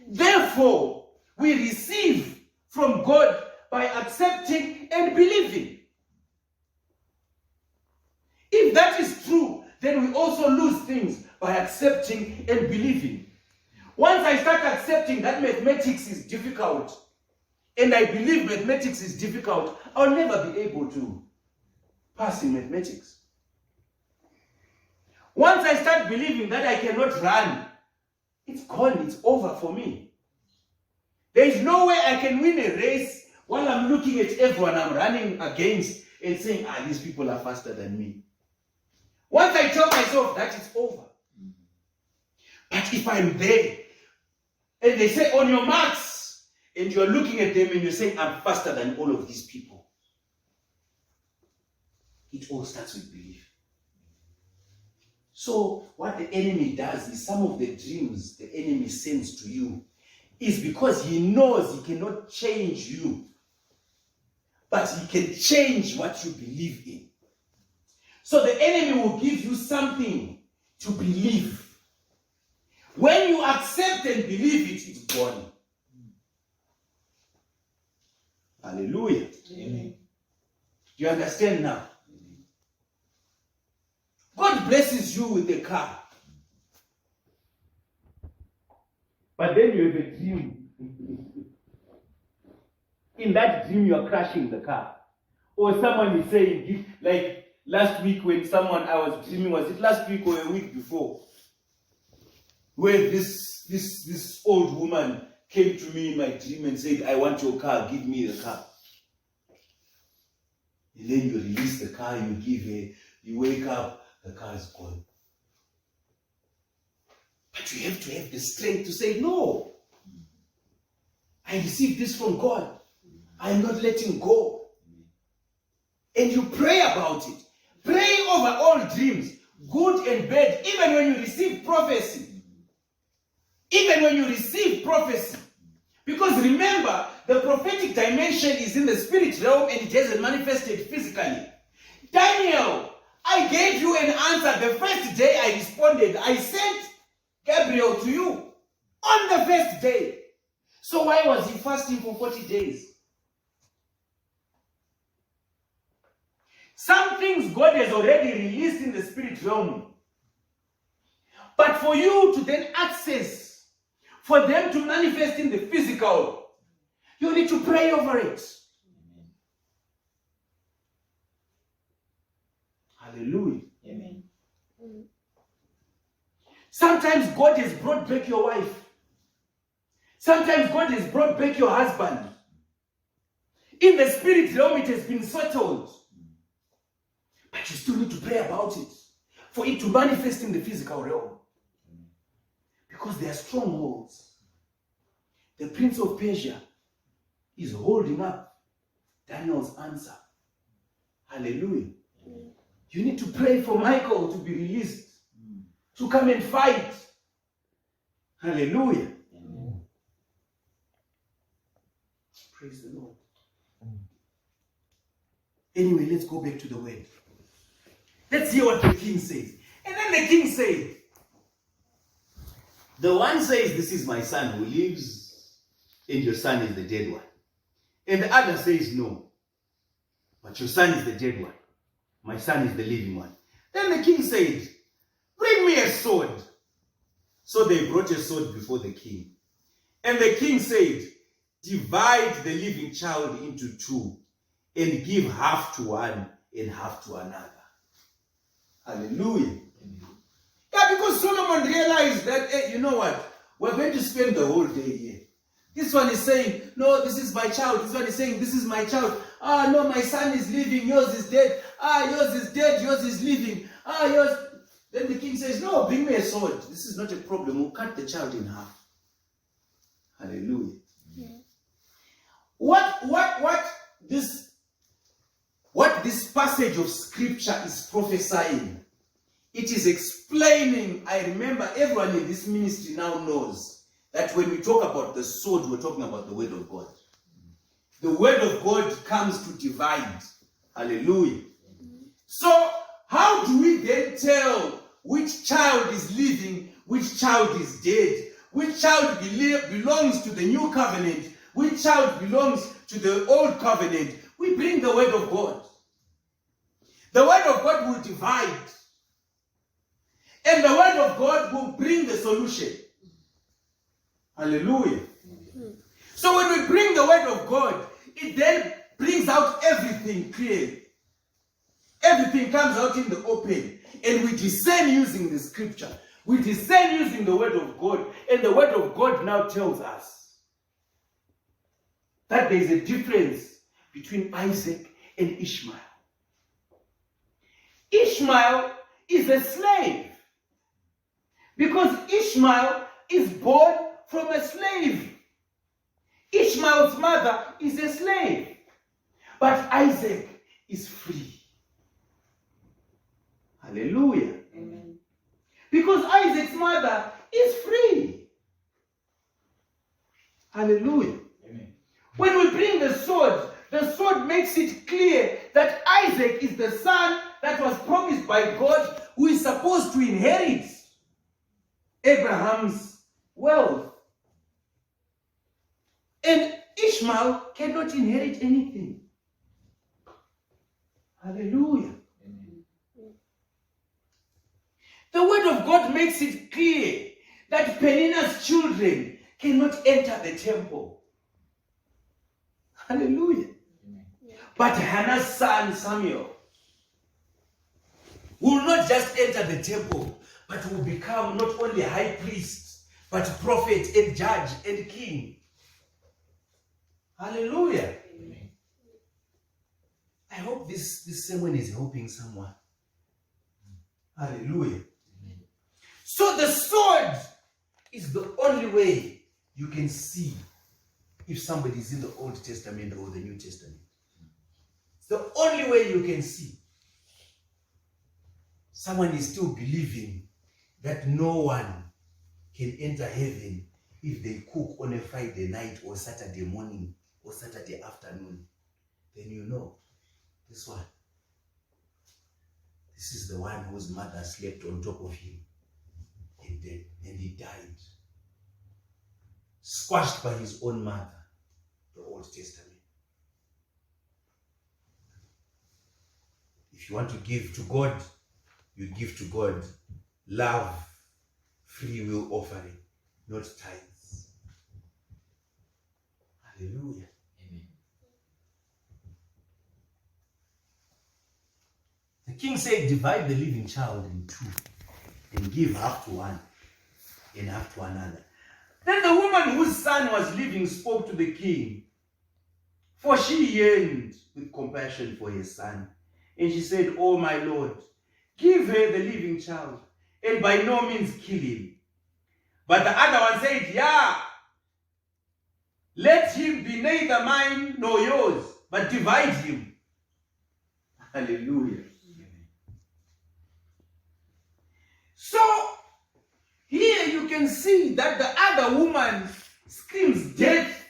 Therefore, we receive from God by accepting and believing. If that is true, then we also lose things by accepting and believing. Once I start accepting that mathematics is difficult, and I believe mathematics is difficult, I'll never be able to pass in mathematics. Once I start believing that I cannot run, it's gone, it's over for me. There is no way I can win a race while I'm looking at everyone I'm running against and saying, these people are faster than me. Once I tell myself that, it's over. But if I'm there, and they say, on your marks, and you're looking at them and you're saying, I'm faster than all of these people. It all starts with belief. So what the enemy does is some of the dreams the enemy sends to you is because he knows he cannot change you, but he can change what you believe in. So the enemy will give you something to believe. When you accept and believe it, it's gone. Hallelujah. Amen. Do you understand now? God blesses you with a car. But then you have a dream. In that dream, you are crashing the car. Or someone is saying, like last week when someone I was dreaming, was it last week or a week before? Where this old woman came to me in my dream and said, I want your car, give me the car. And then you release the car, you give her, you wake up, the car is gone. But you have to have the strength to say, no. I received this from God. I am not letting go. And you pray about it. Pray over all dreams, good and bad, even when you receive prophecy. Even when you receive prophecy. Because remember, the prophetic dimension is in the spirit realm and it hasn't manifested physically. Daniel, I gave you an answer the first day I responded. I sent Gabriel to you on the first day. So why was he fasting for 40 days? Some things God has already released in the spirit realm. But for you to then access, for them to manifest in the physical, you need to pray over it. Hallelujah. Amen. Sometimes God has brought back your wife. Sometimes God has brought back your husband. In the spirit realm, it has been settled. But you still need to pray about it for it to manifest in the physical realm. Because there are strongholds. The prince of Persia is holding up Daniel's answer. Hallelujah. You need to pray for Michael to be released, to come and fight. Hallelujah. Praise the Lord. Anyway, let's go back to the word. Let's hear what the king says. And then the king said, The one says, this is my son who lives, and your son is the dead one. And the other says, no, but your son is the dead one. My son is the living one. Then the king said, bring me a sword. So they brought a sword before the king. And the king said, divide the living child into two, and give half to one and half to another. hallelujah. Yeah, because Solomon realized that, hey, you know what? We're going to spend the whole day here. This one is saying, no, this is my child. This one is saying, this is my child. Ah, no, my son is living. Yours is dead. Ah, yours is dead. Yours is living. Ah, yours. Then the king says, no, bring me a sword. This is not a problem. We'll cut the child in half. Hallelujah. Yeah. What this passage of scripture is prophesying, it is explaining. I remember everyone in this ministry now knows that when we talk about the sword, we're talking about the word of God. The word of God comes to divide. Hallelujah. So how do we then tell which child is living, which child is dead, which child belongs to the new covenant, which child belongs to the old covenant? We bring the word of God. The word of God will divide. And the word of God will bring the solution. Hallelujah. So when we bring the word of God, it then brings out everything clear. Everything comes out in the open. And we discern using the scripture. We discern using the word of God. And the word of God now tells us that there is a difference between Isaac and Ishmael. Ishmael is a slave. Because Ishmael is born from a slave. Ishmael's mother is a slave. But Isaac is free. Hallelujah. Amen. Because Isaac's mother is free. Hallelujah. Amen. When we bring the sword makes it clear that Isaac is the son that was promised by God, who is supposed to inherit Abraham's wealth. And Ishmael cannot inherit anything. Hallelujah. Amen. The word of God makes it clear that Penina's children cannot enter the temple. Hallelujah. Amen. But Hannah's son Samuel will not just enter the temple, but will become not only high priest, but prophet and judge and king. Hallelujah. Amen. I hope this sermon is helping someone. Hallelujah. Amen. So the sword is the only way you can see if somebody is in the Old Testament or the New Testament. It's the only way you can see. Someone is still believing that no one can enter heaven if they cook on a Friday night or Saturday morning or Saturday afternoon. Then you know, this one. This is the one whose mother slept on top of him. And he died. Squashed by his own mother. The Old Testament. If you want to give to God, you give to God love, free will offering, not tithes. Hallelujah. Amen. The king said, divide the living child in two and give half to one enough to another. Then the woman whose son was living spoke to the king, for she yearned with compassion for her son. And she said, "Oh, my lord, give her the living child, and by no means kill him." But the other one said, "Yeah, let him be neither mine nor yours, but divide him." Hallelujah. So, here you can see that the other woman screams death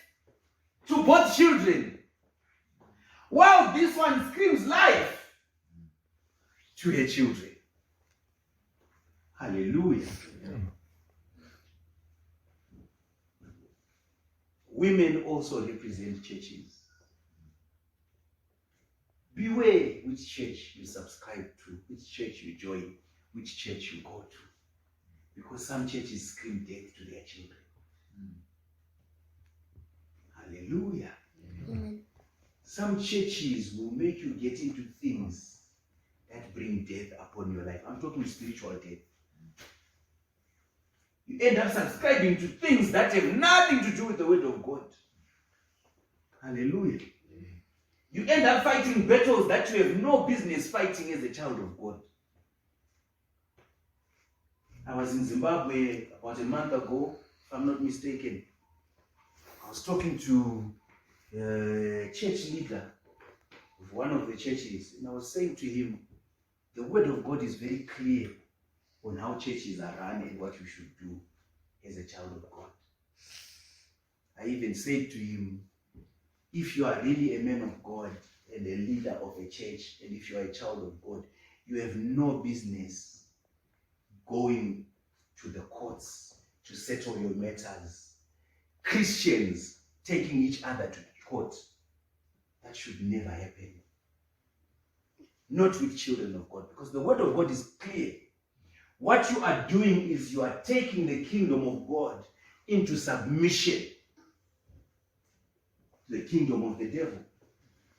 to both children, while this one screams life to her children. Hallelujah. Women also represent churches. Beware which church you subscribe to, which church you join, which church you go to. Because some churches scream death to their children. Hallelujah. Some churches will make you get into things that bring death upon your life. I'm talking spiritual death. You end up subscribing to things that have nothing to do with the word of God. Hallelujah. You end up fighting battles that you have no business fighting as a child of God. I was in Zimbabwe about a month ago, if I'm not mistaken. I was talking to a church leader of one of the churches, and I was saying to him, the word of God is very clear on how churches are run and what you should do as a child of God. I even said to him, if you are really a man of God and a leader of a church, and if you are a child of God, you have no business going to the courts to settle your matters. Christians taking each other to court. That should never happen. Not with children of God, because the word of God is clear. What you are doing is you are taking the kingdom of God into submission to the kingdom of the devil.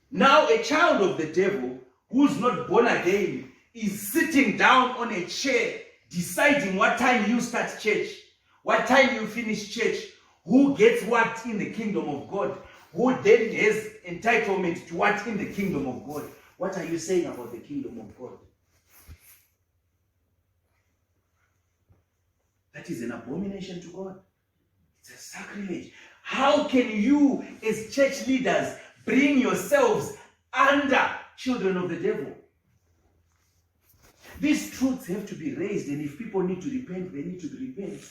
Now a child of the devil who's not born again is sitting down on a chair deciding what time you start church, what time you finish church, who gets what in the kingdom of God, who then has entitlement to what in the kingdom of God. What are you saying about the kingdom of God? That is an abomination to God. It's a sacrilege. How can you, as church leaders, bring yourselves under children of the devil? These truths have to be raised, and if people need to repent, they need to repent.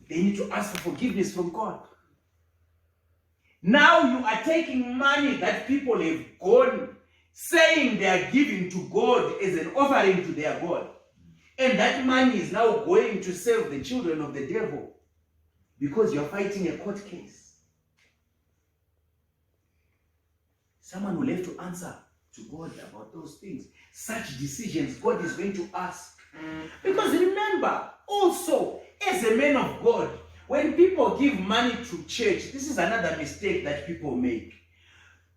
They need to ask for forgiveness from God. Now you are taking money that people have gone saying they are giving to God as an offering to their God. And that money is now going to serve the children of the devil because you're fighting a court case. Someone will have to answer to God about those things. Such decisions God is going to ask. Because remember, also, as a man of God, when people give money to church, this is another mistake that people make.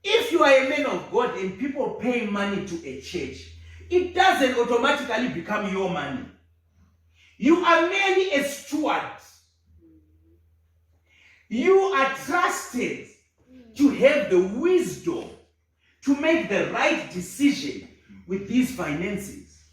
If you are a man of God and people pay money to a church, it doesn't automatically become your money. You are merely a steward. You are trusted to have the wisdom to make the right decision with these finances.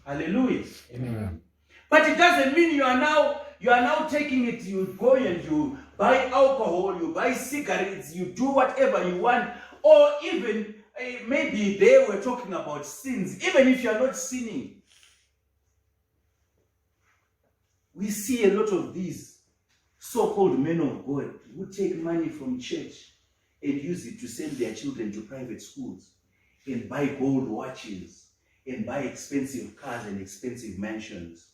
Hallelujah. Amen. But it doesn't mean you are now taking it, you go and you buy alcohol, you buy cigarettes, you do whatever you want, or even maybe they were talking about sins, even if you are not sinning. We see a lot of these so-called men of God who take money from church and use it to send their children to private schools and buy gold watches and buy expensive cars and expensive mansions.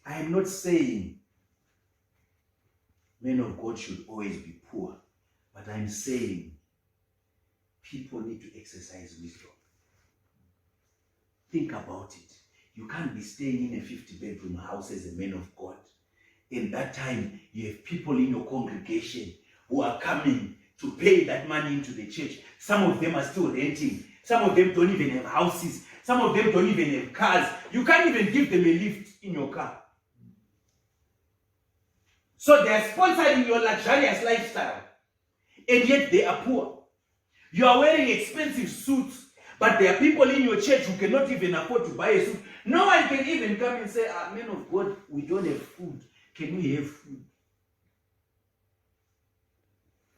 I am not saying men of God should always be poor, but I'm saying people need to exercise wisdom. Think about it. You can't be staying in a 50-bedroom house as a man of God. In that time, you have people in your congregation who are coming to pay that money into the church. Some of them are still renting. Some of them don't even have houses. Some of them don't even have cars. You can't even give them a lift in your car. So they are sponsoring your luxurious lifestyle. And yet they are poor. You are wearing expensive suits, but there are people in your church who cannot even afford to buy a suit. No one can even come and say, men of God, we don't have food. Can we have food?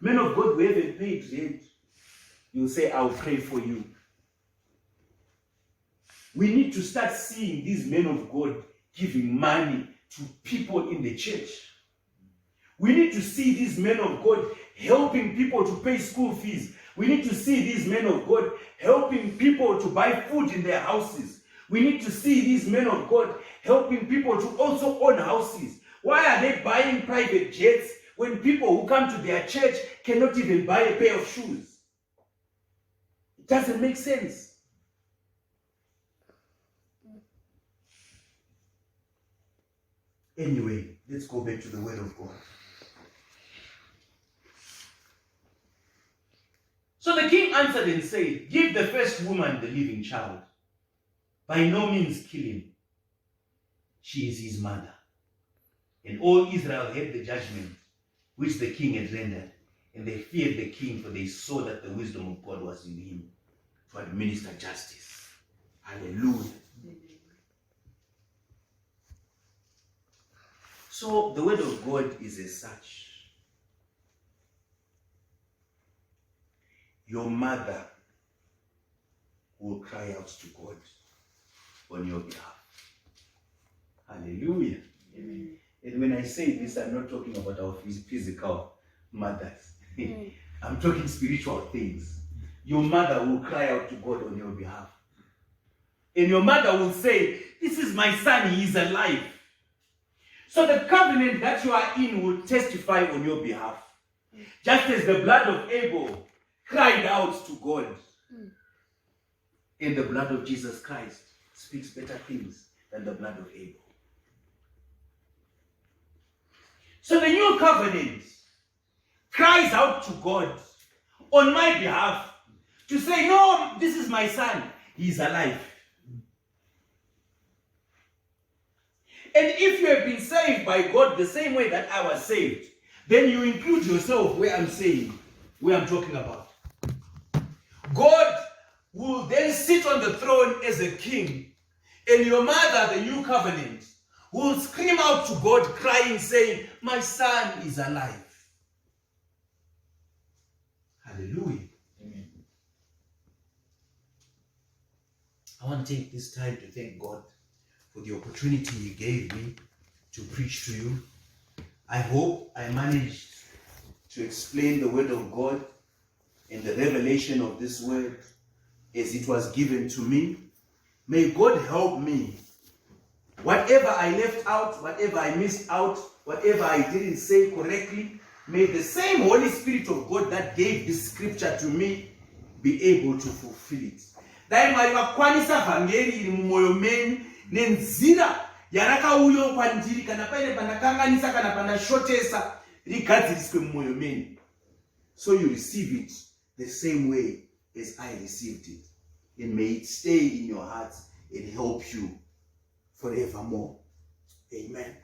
Men of God, we haven't paid rent. You say, I'll pray for you. We need to start seeing these men of God giving money to people in the church. We need to see these men of God helping people to pay school fees. We need to see these men of God helping people to buy food in their houses. We need to see these men of God helping people to also own houses. Why are they buying private jets when people who come to their church cannot even buy a pair of shoes? It doesn't make sense. Anyway, let's go back to the Word of God. So the king answered and said, give the first woman the living child. By no means kill him. She is his mother. And all Israel heard the judgment which the king had rendered. And they feared the king, for they saw that the wisdom of God was in him to administer justice. Hallelujah. So the word of God is as such. Your mother will cry out to God on your behalf. Hallelujah. Amen. And when I say this, I'm not talking about our physical mothers. I'm talking spiritual things. Your mother will cry out to God on your behalf. And your mother will say, this is my son, he is alive. So the covenant that you are in will testify on your behalf. Just as the blood of Abel cried out to God. And the blood of Jesus Christ speaks better things than the blood of Abel. So the new covenant cries out to God on my behalf to say, no, this is my son, he is alive. And if you have been saved by God the same way that I was saved, then you include yourself where I'm saying, where I'm talking about. God will then sit on the throne as a king, and your mother, the new covenant, will scream out to God crying, saying, my son is alive. Hallelujah. Amen. I want to take this time to thank God for the opportunity he gave me to preach to you. I hope I managed to explain the word of God and the revelation of this word as it was given to me. May God help me. Whatever I left out, whatever I missed out, whatever I didn't say correctly, may the same Holy Spirit of God that gave this scripture to me be able to fulfill it. Nenzira yarakauyo kwandiri kana paine panakanganisa kana panashotesa rigadziriswe mumwoyo meni. So you receive it the same way as I received it, and may it stay in your hearts and help you forevermore. Amen.